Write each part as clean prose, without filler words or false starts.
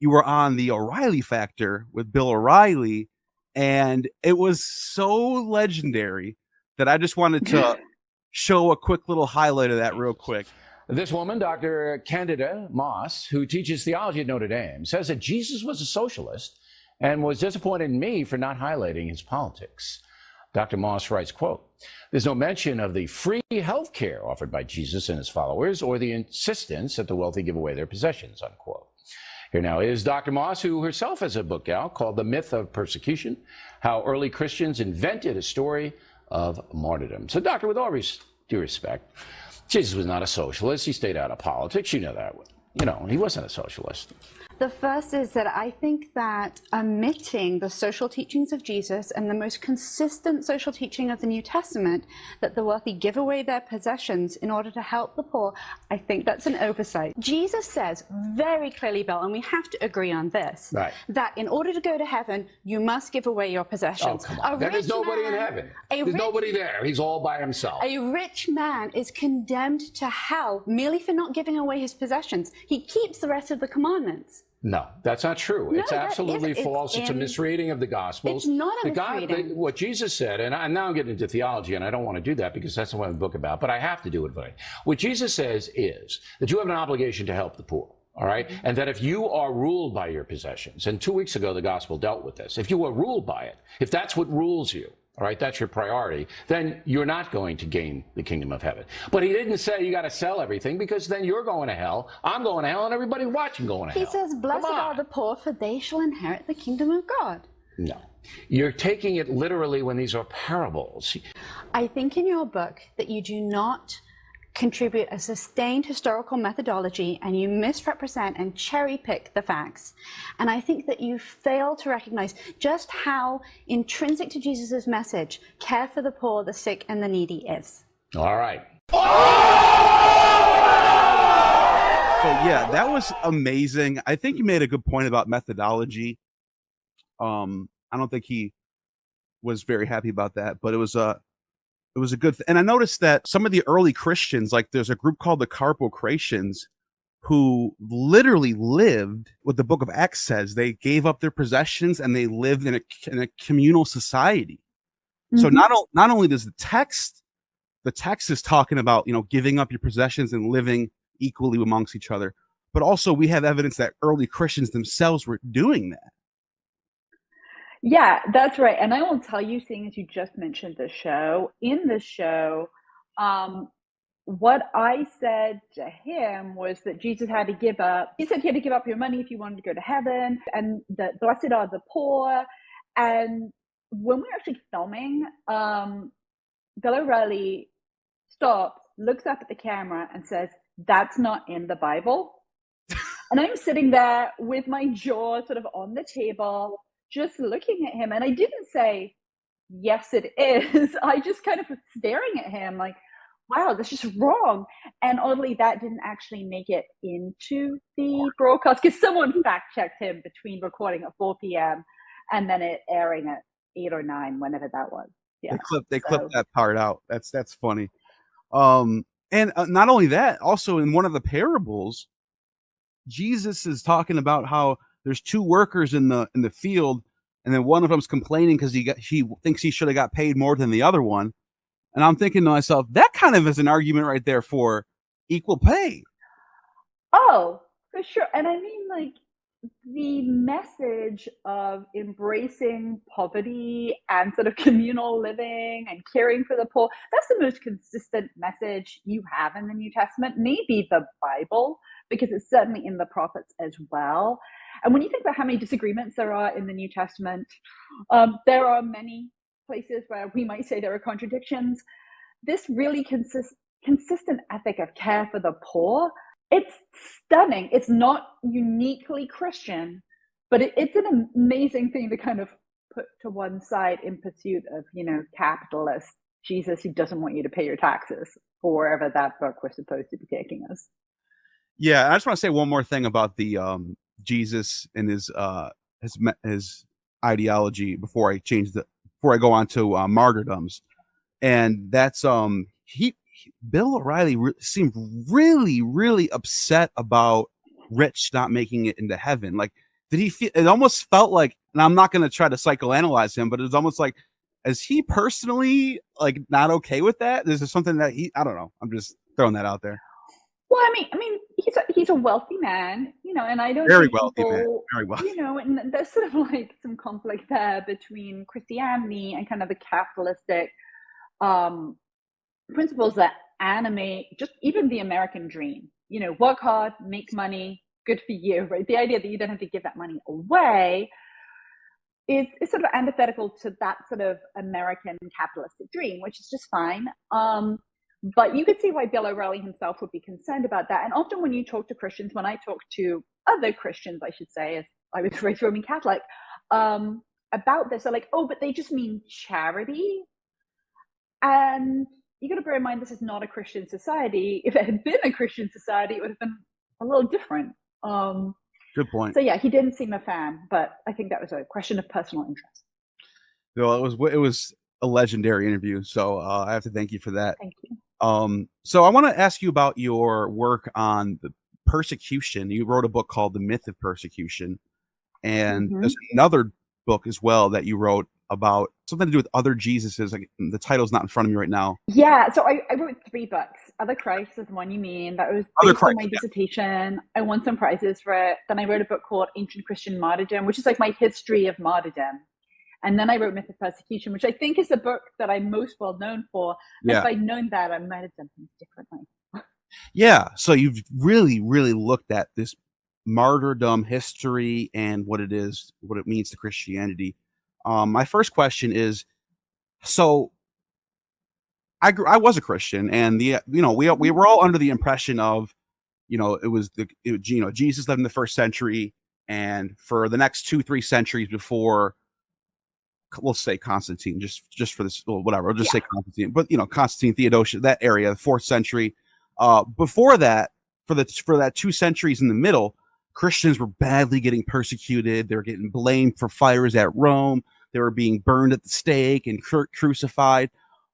you were on the O'Reilly Factor with Bill O'Reilly, and it was so legendary that I just wanted to show a quick little highlight of that real quick. This woman, Dr. Candida Moss, who teaches theology at Notre Dame, says that Jesus was a socialist and was disappointed in me for not highlighting his politics. Dr. Moss writes, quote, "There's no mention of the free health care offered by Jesus and his followers or the insistence that the wealthy give away their possessions," unquote. Here now is Dr. Moss, who herself has a book out called The Myth of Persecution, How Early Christians Invented a Story of Martyrdom. So, Doctor, with all due respect, Jesus was not a socialist. He stayed out of politics. You know that. You know, he wasn't a socialist. The first is that I think that omitting the social teachings of Jesus and the most consistent social teaching of the New Testament, that the wealthy give away their possessions in order to help the poor, I think that's an oversight. Jesus says very clearly, Bill, and we have to agree on this, right, that in order to go to heaven, you must give away your possessions. Oh, come on. There is nobody in heaven. There's nobody there. He's all by himself. A rich man is condemned to hell merely for not giving away his possessions. He keeps the rest of the commandments. No, that's not true. No, it's absolutely false. It's a misreading of the Gospels. It's not a misreading. What Jesus said, and now I'm getting into theology, and I don't want to do that because that's what I'm book about, but I have to do it. What Jesus says is that you have an obligation to help the poor, all right? Mm-hmm. And that if you are ruled by your possessions, and 2 weeks ago the Gospel dealt with this, if you are ruled by it, if that's what rules you, all right, that's your priority, then you're not going to gain the kingdom of heaven. But he didn't say you got to sell everything, because then you're going to hell, I'm going to hell, and everybody watching going to hell. He says, blessed are the poor, for they shall inherit the kingdom of God. No. You're taking it literally when these are parables. I think in your book that you do not contribute a sustained historical methodology, and you misrepresent and cherry pick the facts. And I think that you fail to recognize just how intrinsic to Jesus' message care for the poor, the sick, and the needy is. All right. So yeah, that was amazing. I think you made a good point about methodology. I don't think he was very happy about that, but it was a good and I noticed that some of the early Christians, like there's a group called the Carpocratians, who literally lived what the book of Acts says. They gave up their possessions and they lived in a communal society. Mm-hmm. So not only does the text is talking about, giving up your possessions and living equally amongst each other, but also we have evidence that early Christians themselves were doing that. Yeah, that's right. And I will tell you, seeing as you just mentioned the show, in the show, what I said to him was that Jesus had to give up. He said he had to give up your money if you wanted to go to heaven, and that blessed are the poor. And when we were actually filming, Bill O'Reilly stops, looks up at the camera and says, "That's not in the Bible." And I'm sitting there with my jaw sort of on the table, just looking at him. And I didn't say, "Yes, it is." I just kind of was staring at him like, wow, that's just wrong. And oddly, that didn't actually make it into the broadcast, because someone fact-checked him between recording at 4 p.m. and then it airing at 8 or 9, whenever that was. Yeah. They clipped that part out. That's funny. And not only that, also in one of the parables, Jesus is talking about how there's two workers in the field, and then one of them's complaining because he thinks he should have got paid more than the other one. And I'm thinking to myself, that kind of is an argument right there for equal pay. Oh, for sure. And I mean, like, the message of embracing poverty and sort of communal living and caring for the poor, that's the most consistent message you have in the New Testament, maybe the Bible, because it's certainly in the prophets as well. And when you think about how many disagreements there are in the New Testament, there are many places where we might say there are contradictions. This really consistent ethic of care for the poor, it's stunning. It's not uniquely Christian, but it's an amazing thing to kind of put to one side in pursuit of, capitalist Jesus who doesn't want you to pay your taxes, or wherever that book was supposed to be taking us. Yeah, I just want to say one more thing about the Jesus and his ideology before I go on to martyrdoms. And that's Bill O'Reilly seemed really, really upset about rich not making it into heaven. Like, did he feel? It almost felt like, and I'm not going to try to psychoanalyze him, but it was almost like, is he personally like not okay with that? Is there something that I don't know. I'm just throwing that out there. Well, I mean, he's a wealthy man, and I don't Very think wealthy man. people, Very wealthy. and there's sort of like some conflict there between Christianity and kind of the capitalistic principles that animate just even the American dream. Work hard, make money, good for you, right? The idea that you don't have to give that money away is sort of antithetical to that sort of American capitalistic dream, which is just fine. But you could see why Bill O'Reilly himself would be concerned about that. And often when you talk to Christians, when I talk to other Christians, I should say, as I was raised Roman Catholic, about this, they're like, oh, but they just mean charity. And you got to bear in mind, this is not a Christian society. If it had been a Christian society, it would have been a little different. Good point. So yeah, he didn't seem a fan, but I think that was a question of personal interest. Well, it was a legendary interview, so I have to thank you for that. Thank you. So I want to ask you about your work on the persecution. You wrote a book called The Myth of Persecution, and there's another book as well that you wrote about something to do with other Jesuses. Like, the title's not in front of me right now. Yeah, so I wrote 3 books. Other Christ is the one you mean. That was based on my dissertation. I won some prizes for it. Then I wrote a book called Ancient Christian Martyrdom, which is like my history of martyrdom. And then I wrote Myth of Persecution, which I think is the book that I'm most well known for. Yeah. If I'd known that, I might have done things differently. Yeah, so you've really, really looked at this martyrdom history and what it is, what it means to Christianity. My first question is, so I was a Christian, and we were all under the impression of, Jesus lived in the first century, and for the next 2-3 centuries before, we'll say Constantine, just for this, whatever, we'll just say Constantine, but Constantine, Theodosius, that area, the 4th century. Before that, for that 2 centuries in the middle, Christians were badly getting persecuted. They were getting blamed for fires at Rome. They were being burned at the stake and crucified.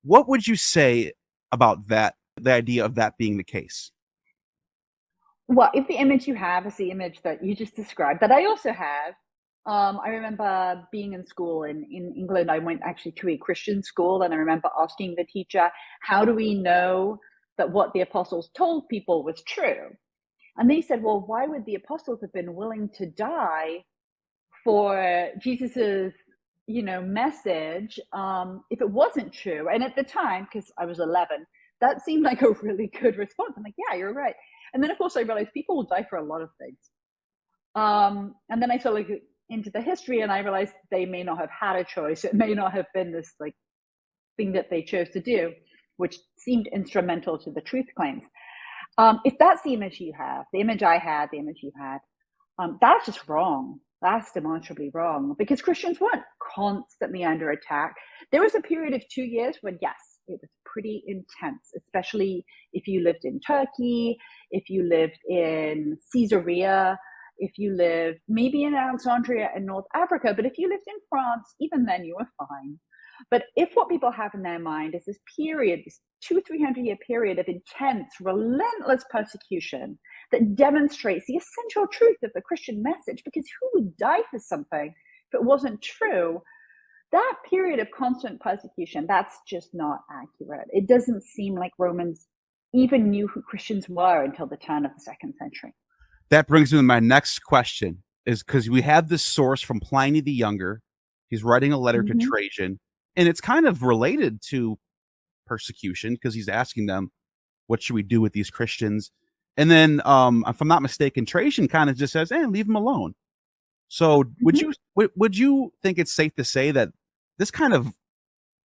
What would you say about that, the idea of that being the case? Well, if the image you have is the image that you just described, that I also have, I remember being in school in England. I went actually to a Christian school, and I remember asking the teacher, how do we know that what the apostles told people was true? And they said, well, why would the apostles have been willing to die for Jesus's, message if it wasn't true? And at the time, because I was 11, that seemed like a really good response. I'm like, yeah, you're right. And then, of course, I realized people will die for a lot of things. And then I sort of looked into the history, and I realized they may not have had a choice. It may not have been this thing that they chose to do, which seemed instrumental to the truth claims. If that's the image you have, the image I had, the image you had, that's just wrong. That's demonstrably wrong, because Christians weren't constantly under attack. There was a period of 2 years when, yes, it was pretty intense, especially if you lived in Turkey, if you lived in Caesarea, if you lived maybe in Alexandria in North Africa. But if you lived in France, even then you were fine. But if what people have in their mind is this period, this 200-300 year period of intense, relentless persecution that demonstrates the essential truth of the Christian message, because who would die for something if it wasn't true? That period of constant persecution, that's just not accurate. It doesn't seem like Romans even knew who Christians were until the turn of the 2nd century. That brings me to my next question, is because we have this source from Pliny the Younger. He's writing a letter to Trajan, and it's kind of related to persecution, because he's asking them, what should we do with these Christians? And then, if I'm not mistaken, Trajan kind of just says, leave them alone. So would you think it's safe to say that this kind of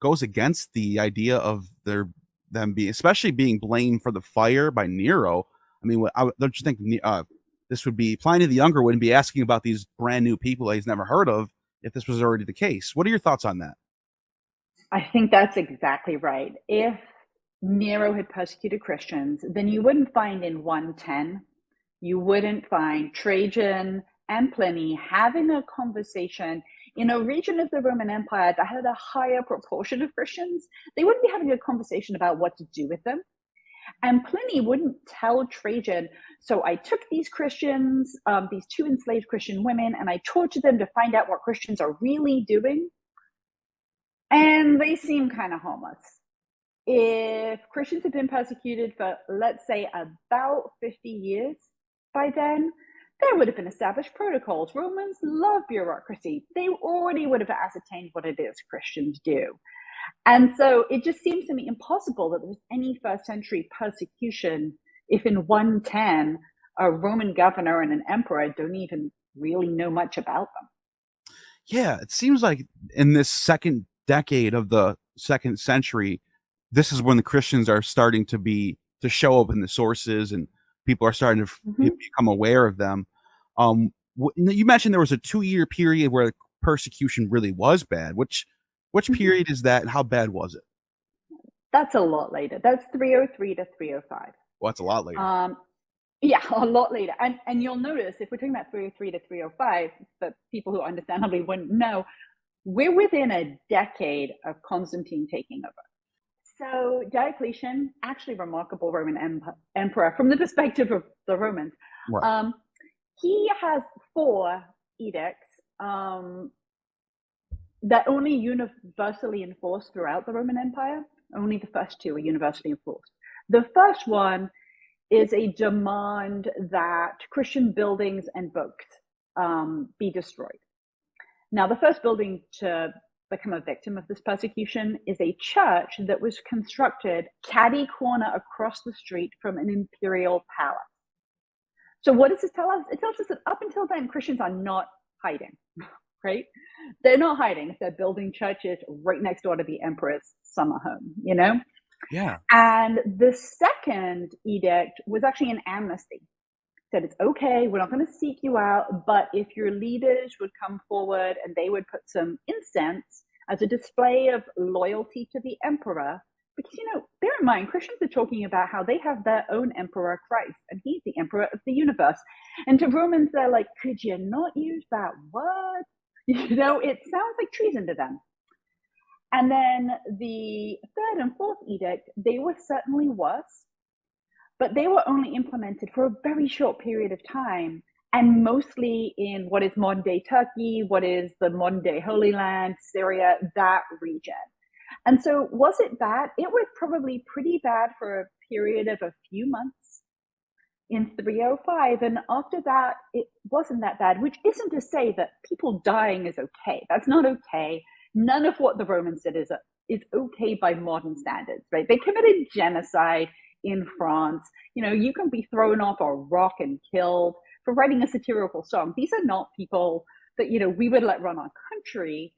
goes against the idea of them being, especially being blamed for the fire by Nero? I mean, don't you think this would be, Pliny the Younger wouldn't be asking about these brand new people that he's never heard of if this was already the case? What are your thoughts on that? I think that's exactly right. If Nero had persecuted Christians, then you wouldn't find in 110, you wouldn't find Trajan and Pliny having a conversation in a region of the Roman Empire that had a higher proportion of Christians. They wouldn't be having a conversation about what to do with them. And Pliny wouldn't tell Trajan, so I took these Christians, these 2 enslaved Christian women, and I tortured them to find out what Christians are really doing. And they seem kind of harmless. If Christians had been persecuted for, let's say, about 50 years by then, there would have been established protocols. Romans love bureaucracy. They already would have ascertained what it is Christians do. And so it just seems to me impossible that there was any first century persecution if in 110 a Roman governor and an emperor don't even really know much about them. Yeah, it seems like in this second decade of the 2nd century, this is when the Christians are starting to show up in the sources, and people are starting to become aware of them. You mentioned there was a 2-year period where persecution really was bad. Which period is that, and how bad was it? That's a lot later. That's 303 to 305. Well, that's a lot later. Yeah, a lot later. And you'll notice, if we're talking about 303 to 305, the people who understandably wouldn't know, we're within a decade of Constantine taking over. So Diocletian, actually remarkable Roman emperor from the perspective of the Romans. Right. He has 4 edicts that only universally enforced throughout the Roman Empire. Only the first 2 are universally enforced. The first one is a demand that Christian buildings and books be destroyed. Now, the first building to become a victim of this persecution is a church that was constructed catty corner across the street from an imperial palace. So what does this tell us? It tells us that up until then, Christians are not hiding, right? They're not hiding if they're building churches right next door to the emperor's summer home, you know? Yeah. And the second edict was actually an amnesty. Said it's okay, we're not going to seek you out, but if your leaders would come forward and they would put some incense as a display of loyalty to the emperor, because, you know, bear in mind, Christians are talking about how they have their own emperor, Christ, and he's the emperor of the universe. And to Romans, they're like, could you not use that word? You know, it sounds like treason to them. And then the 3rd and 4th edict, they were certainly worse, but they were only implemented for a very short period of time, and mostly in what is modern day Turkey, what is the modern day Holy Land, Syria, that region. And so was it bad? It was probably pretty bad for a period of a few months in 305. And after that, it wasn't that bad, which isn't to say that people dying is okay. That's not okay. None of what the Romans did is okay by modern standards, right? They committed genocide in France. You know, you can be thrown off a rock and killed for writing a satirical song. These are not people that, you know, we would let run our country,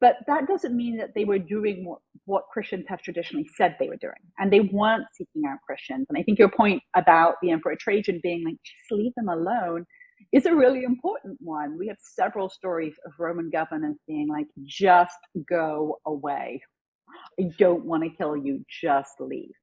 but that doesn't mean that they were doing what Christians have traditionally said they were doing. And they weren't seeking out Christians. And I think your point about the Emperor Trajan being like, just leave them alone, is a really important one. We have several stories of Roman governors being like, just go away. I don't want to kill you, just leave.